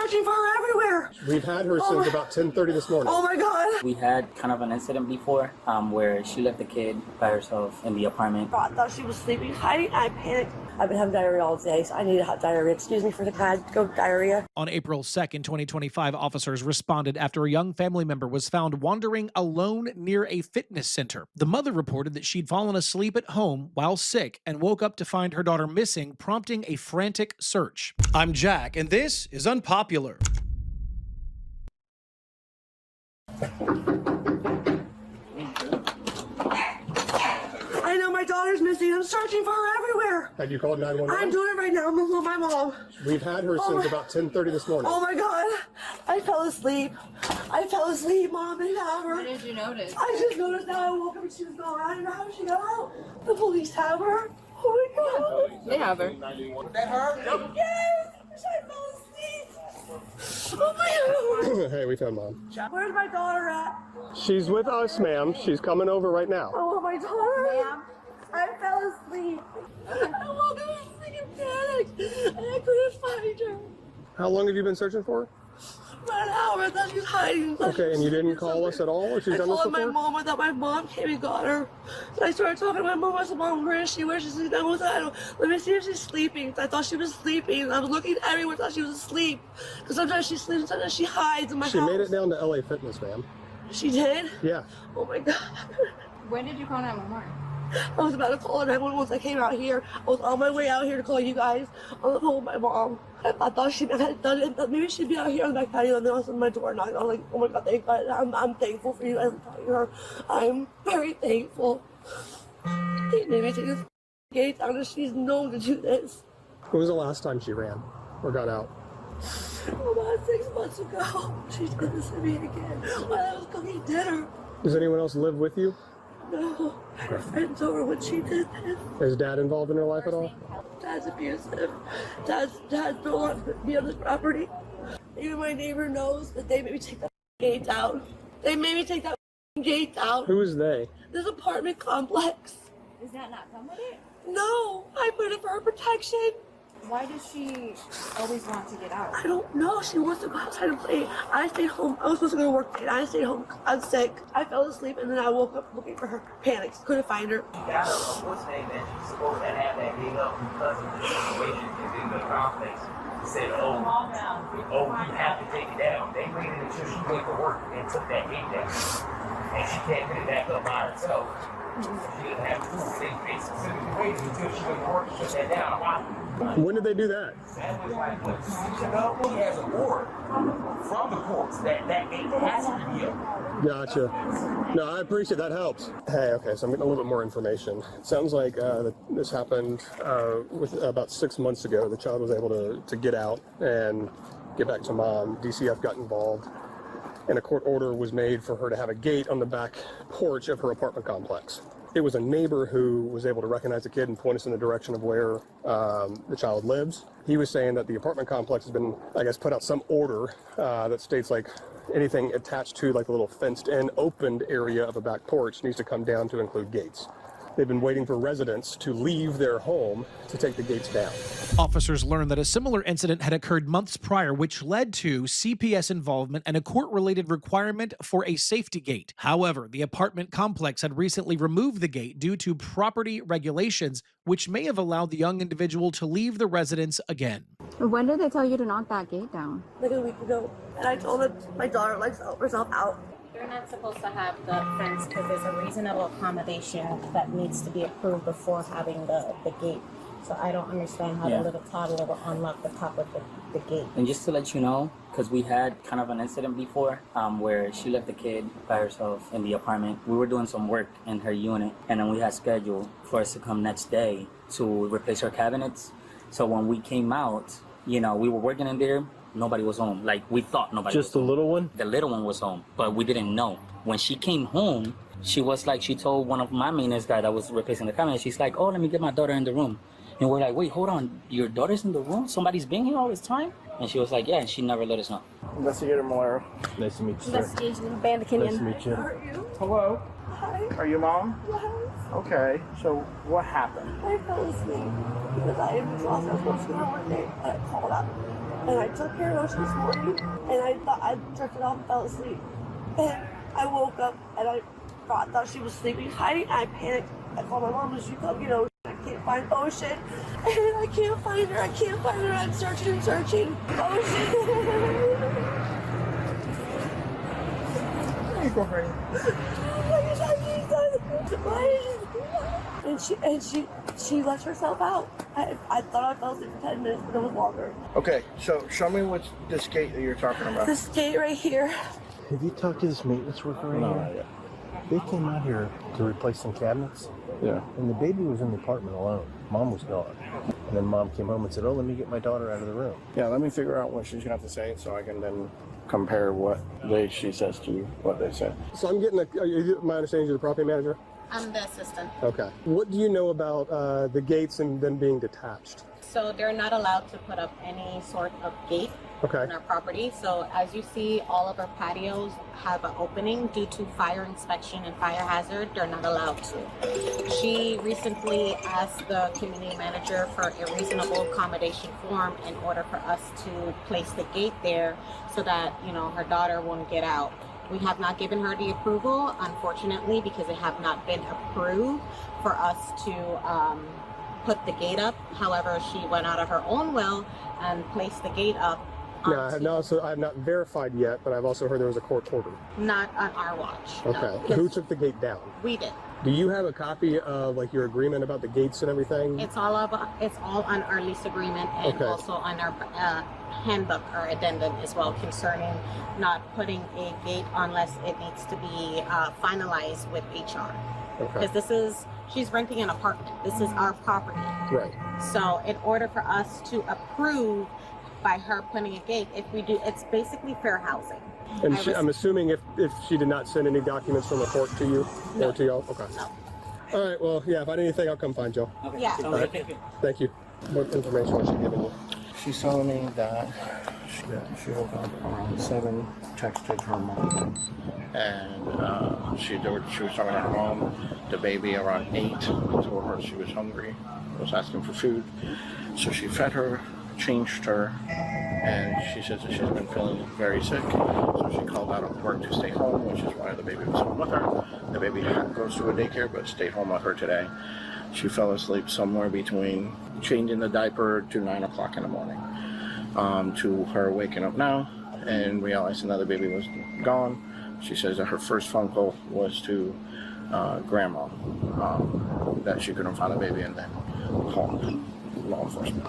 searching for her everywhere. We've had her since about 10:30 this morning. Oh my God. We had kind of an incident before where she left the kid by herself in the apartment. I thought she was sleeping, hiding. I panicked. I've been having diarrhea all day, so I need to have diarrhea. Excuse me for the go diarrhea. On April 2nd, 2025, officers responded after a young family member was found wandering alone near a fitness center. The mother reported that she'd fallen asleep at home while sick and woke up to find her daughter missing, prompting a frantic search. I'm Jack, and this is Unpopular. I know my daughter's missing. I'm searching for her everywhere. Have you called 911? I'm doing it right now. I'm gonna call my mom. We've had her since about 10:30 this morning. Oh my God. I fell asleep. Mom. They have her. When did you notice? I just noticed now. I woke up and she was gone. I don't know how she got out. The police have her. Oh my God. They have her. Was that her? Yep. Yes. I fell asleep. Oh my God. Hey, we found Mom. Where's my daughter at? She's with us, ma'am. She's coming over right now. Oh, my daughter. Ma'am. I fell asleep. I woke up and freaking panicked. And I couldn't find her. How long have you been searching for her? About an hour. I thought she was hiding. Okay, and you didn't call us at all? Or she's done this I told before? my mom. I thought my mom came and got her. And I started talking to my mom. I said, Mom, where is she? Where is she sleeping? Let me see if she's sleeping. I thought she was sleeping. I was looking everywhere. Thought she was asleep. Because sometimes she sleeps, sometimes she hides in my house. She made it down to LA Fitness, ma'am. She did? Yeah. Oh my God. When did you call 911? I was about to call 911 once I came out here. I was on my way out here to call you guys on the phone with my mom. I thought she had done it. Maybe she'd be out here on the back patio, and then I was on my door knocked. I was like, oh my God, thank God. I'm thankful for you guys telling her. I'm very thankful. They made me take this gate down, and she's known to do this. When was the last time she ran or got out? About 6 months ago, she did this to me again while I was cooking dinner. Does anyone else live with you? No, her friends over when she did this. Is Dad involved in her life at all? Dad's abusive. Dad's don't want to be on this property. Even my neighbor knows that they made me take that gate down. They made me take that gate down. Who is they? This apartment complex. Does that not come with it? No, I put it for her protection. Why does she always want to get out? I don't know. She wants to go outside and play. I stayed home. I was supposed to go to work today. I stayed home. I'm sick. I fell asleep and then I woke up looking for her. Panicked. Couldn't find her. She got a what's name that she's supposed to have that gate up because of the situation is in the complex. Said, oh, you have to take it down. They waited until she went to work and took that gate down. And she can't put it back up by herself. She didn't have to. They specifically waited until she went to work and took that down. Why? When did they do that? That was like, what, 2 weeks ago? He has an order from the courts that gate has to be up. Gotcha. No, I appreciate that. Helps. Hey, okay, so I'm getting a little bit more information. It sounds like this happened with about 6 months ago. The child was able to get out and get back to mom. DCF got involved, and a court order was made for her to have a gate on the back porch of her apartment complex. It was a neighbor who was able to recognize the kid and point us in the direction of where the child lives. He was saying that the apartment complex has been, I guess, put out some order that states like anything attached to like the little fenced-in opened area of a back porch needs to come down to include gates. They've been waiting for residents to leave their home to take the gates down. Officers learned that a similar incident had occurred months prior, which led to CPS involvement and a court-related requirement for a safety gate. However, the apartment complex had recently removed the gate due to property regulations, which may have allowed the young individual to leave the residence again. When did they tell you to knock that gate down? Like a week ago. And I told them my daughter likes to help herself out. You're not supposed to have the fence because there's a reasonable accommodation that needs to be approved before having the gate. So I don't understand how the little toddler will unlock the top of the gate. And just to let you know, because we had kind of an incident before where she left the kid by herself in the apartment. We were doing some work in her unit, and then we had scheduled for us to come next day to replace her cabinets. So when we came out, you know, we were working in there. Nobody was home. Like, we thought nobody was home. Just the little one? The little one was home, but we didn't know. When she came home, she was like, she told one of my maintenance guys that was replacing the cabinet, she's like, oh, let me get my daughter in the room. And we're like, wait, hold on, your daughter's in the room? Somebody's been here all this time? And she was like, yeah, and she never let us know. Investigator Malero. Nice to meet you, sir. Investigation Bandicanian. Nice to meet you. How are you? Hello. Hi. Are you mom? Yes. Okay, so what happened? I fell asleep because I was also supposed to go to work day, but I called up. And I took care of her this morning, and I thought I jerked it off and fell asleep. And I woke up, and I thought she was sleeping, hiding, and I panicked. I called my mom, and she come, you know, I can't find Ocean, and I can't find her, I'm searching and searching. Ocean. And she let herself out. I thought I fell asleep for 10 minutes, but it was longer. Okay, so show me what's this gate that you're talking about. This gate right here. Have you talked to this maintenance worker right No, here? not yet. They came out here to replace some cabinets, Yeah. and the baby was in the apartment alone. Mom was gone. And then Mom came home and said, oh, let me get my daughter out of the room. Yeah, let me figure out what she's got to say so I can then compare what she says to what they said. So I'm getting my understanding you're the property manager? I'm the assistant. Okay. What do you know about the gates and them being detached? So they're not allowed to put up any sort of gate Okay. on our property. So as you see, all of our patios have an opening due to fire inspection and fire hazard. They're not allowed to. She recently asked the community manager for a reasonable accommodation form in order for us to place the gate there so that, you know, her daughter won't get out. We have not given her the approval, unfortunately, because it have not been approved for us to put the gate up. However, she went out of her own will and placed the gate up. No, I have not verified yet, but I've also heard there was a court order. Not on our watch. Okay. No, Who took the gate down? we did. Do you have a copy of like your agreement about the gates and everything? It's all on our lease agreement and Okay. also on our handbook or addendum as well concerning not putting a gate unless it needs to be finalized with HR. Okay. Because she's renting an apartment. This is our property. Right. So in order for us to approve by her putting a gate, if we do, it's basically fair housing. And I'm assuming if she did not send any documents from the court to you or to y'all? Okay. No. All right, well, yeah, if I need anything, I'll come find y'all. Okay. Yeah. All right. Thank you. Thank you. What information was she giving you? She's telling me that she woke up around 7, texted her mom, and she was talking to her mom. The baby around 8 told her she was hungry, was asking for food, so she fed her, changed her, and she says that she's been feeling very sick, so she called out of work to stay home, which is why the baby was home with her. The baby goes to a daycare, but stayed home with her today. She fell asleep somewhere between changing the diaper to 9 o'clock in the morning, to her waking up now and realizing that the baby was gone. She says that her first phone call was to grandma, that she couldn't find the baby, and then called law enforcement.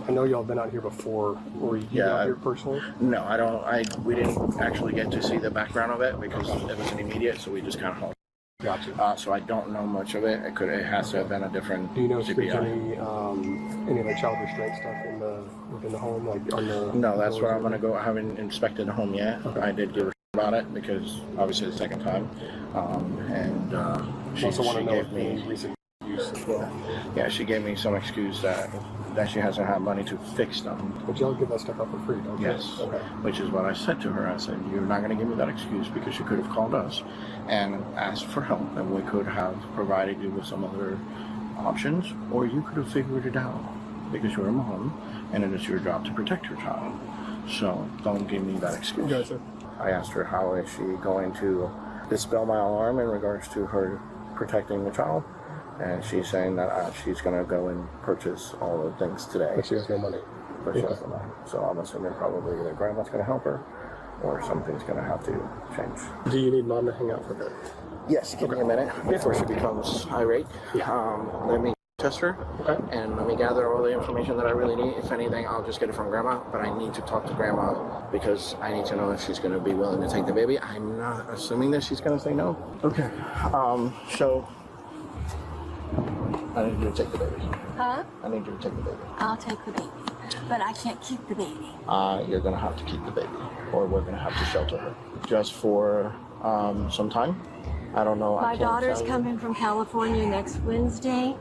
I know y'all been out here before. Were you out here personally? No, I don't. We didn't actually get to see the background of it because it wasn't immediate, so we just kind of. Gotcha. So I don't know much of it. It has to have been a different. Do you know if there's CPI. any of the child restraint stuff within the home, like on the? No, that's where I'm gonna go. I haven't inspected the home yet. Okay. I did give her about it because obviously the second time, she also want to know gave if me any recent use as well. Yeah, she gave me some excuse that she hasn't had money to fix them. But y'all give that stuff up for free, don't you? Yes. Okay. Which is what I said to her. I said, you're not going to give me that excuse because you could have called us and asked for help, and we could have provided you with some other options, or you could have figured it out because you're a mom and it is your job to protect your child. So don't give me that excuse. Yes, sir. I asked her how is she going to dispel my alarm in regards to her protecting the child. And she's saying that she's going to go and purchase all the things today. But she has no money. But she has no money. So I'm assuming probably either grandma's going to help her or something's going to have to change. Do you need mom to hang out for a bit? Yes, give me a minute before she becomes irate. Let me test her and let me gather all the information that I really need. If anything, I'll just get it from grandma, but I need to talk to grandma because I need to know if she's going to be willing to take the baby. I'm not assuming that she's going to say no. Okay. So I need you to take the baby. Huh? I need you to take the baby. I'll take the baby. But I can't keep the baby. You're going to have to keep the baby, or we're going to have to shelter her. Just for some time. I don't know. My daughter's coming from California next Wednesday.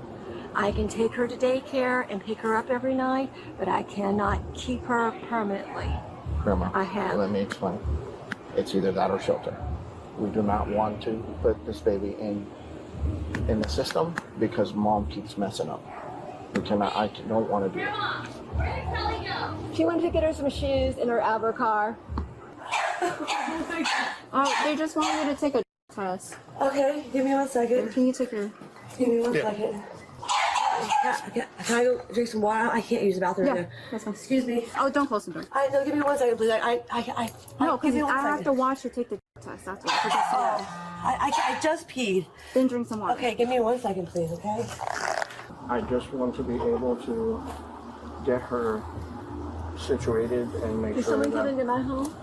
I can take her to daycare and pick her up every night, but I cannot keep her permanently. Grandma, I have. let me explain. It's either that or shelter. We do not want to put this baby in the system because mom keeps messing up. We cannot. I don't want to do it. She went to get her some shoes in her Albert car. They just want you to take a test. Okay, give me 1 second. Can you take your... Give me 1 second. Can I go drink some water? I can't use the bathroom. Yeah, that's fine. Excuse me. Oh, don't close the door. No, give me 1 second, please. No, give because me 1 I have second. to watch her take the test. That's why. I just peed. Then drink some water. Okay, give me 1 second, please, okay? I just want to be able to get her situated and make Is sure someone that... coming to my home?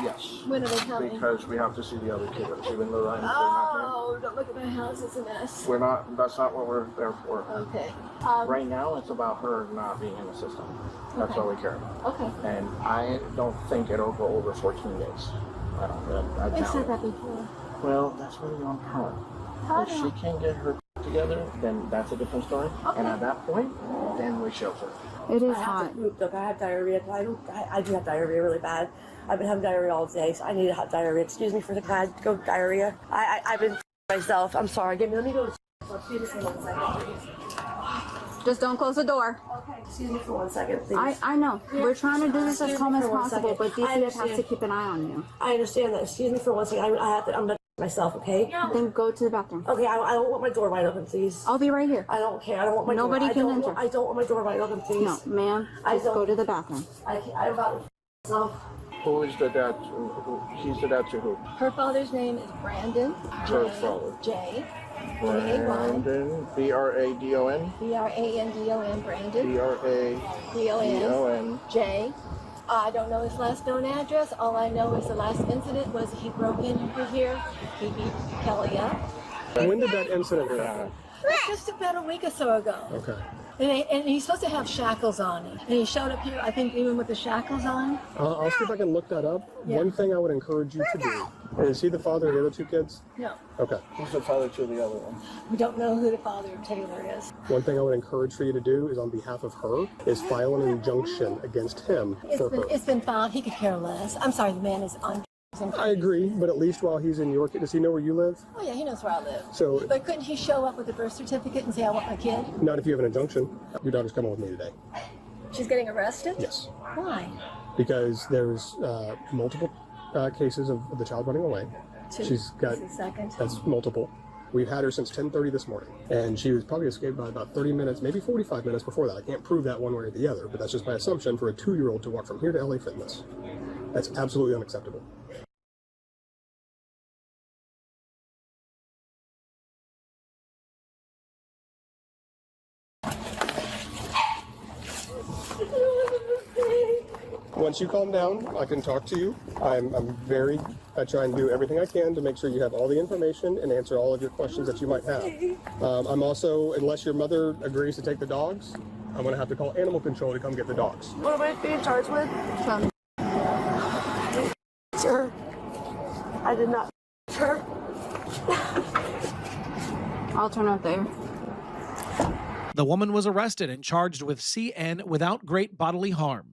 Yes. When are they coming? Because we have to see the other kiddos, even though they're not Oh, don't look at my house. It's a mess. there. We're not, that's not what we're there for. Okay. Right now, it's about her not being in the system. That's all we care about. Okay. And I don't think it'll go over 14 days. I don't. I I doubt said it. that before. Well, that's really on her. If she can't get her together, then that's a different story. Okay. And at that point, then we shelter. It is I have hot. to poop, look, I have diarrhea. I do have diarrhea really bad. I've been having diarrhea all day, so I need to have diarrhea. Excuse me for the bad go diarrhea. I've been myself. I'm sorry. Let me go. Excuse me for 1 second, please. Just don't close the door. Okay. Excuse me for 1 second, please. I know. We're trying to do this as Excuse calm me as for 1 possible, second. but DCF I has understand. to keep an eye on you. I understand that. Excuse me for 1 second. I have to. I'm not myself. Okay. Then go to the bathroom. Okay. I don't want my door wide open, please. I'll be right here. I don't care. I don't want my Nobody door. can I don't enter. Want, I don't want my door wide open, please. No, ma'am. I Just don't- go to the bathroom. I'm about to myself. Who is the dad? He's the dad to who? Her father's name is Brandon. Her father. J. Brandon. B-R-A-D-O-N. B-R-A-N-D-O-N. Brandon. B-R-A-D-O-N. D-O-N. J. I don't know his last known address. All I know is the last incident was he broke into here. He beat Kelly up. When did that incident happen? Just about a week or so ago. Okay. And he's supposed to have shackles on him. And he showed up here, I think, even with the shackles on. I'll see if I can look that up. Yeah. One thing I would encourage you to do, is he the father of the other two kids? No, Okay. Who's the father to the other one? we don't know who the father of Taylor is. One thing I would encourage for you to do is on behalf of her, is file an injunction against him for her. It's been filed. He could care less. I'm sorry, the man is on. I agree, but at least while he's in York, does he know where you live? Oh yeah, he knows where I live. So, But couldn't he show up with a birth certificate and say I want my kid? not if you have an injunction. Your daughter's coming with me today. She's getting arrested? Yes. Why? Because there's multiple cases of the child running away. She's got, Just a second. that's multiple. We've had her since 10:30 this morning, and she was probably escaped by about 30 minutes, maybe 45 minutes before that. I can't prove that one way or the other, but that's just my assumption for a 2-year-old to walk from here to LA Fitness. That's absolutely unacceptable. Once you calm down, I can talk to you. I try and do everything I can to make sure you have all the information and answer all of your questions that you might have. I'm also, unless your mother agrees to take the dogs, I'm going to have to call animal control to come get the dogs. What am I being charged with? Sir, I did not. Sir. I'll turn up there. The woman was arrested and charged with CN without great bodily harm.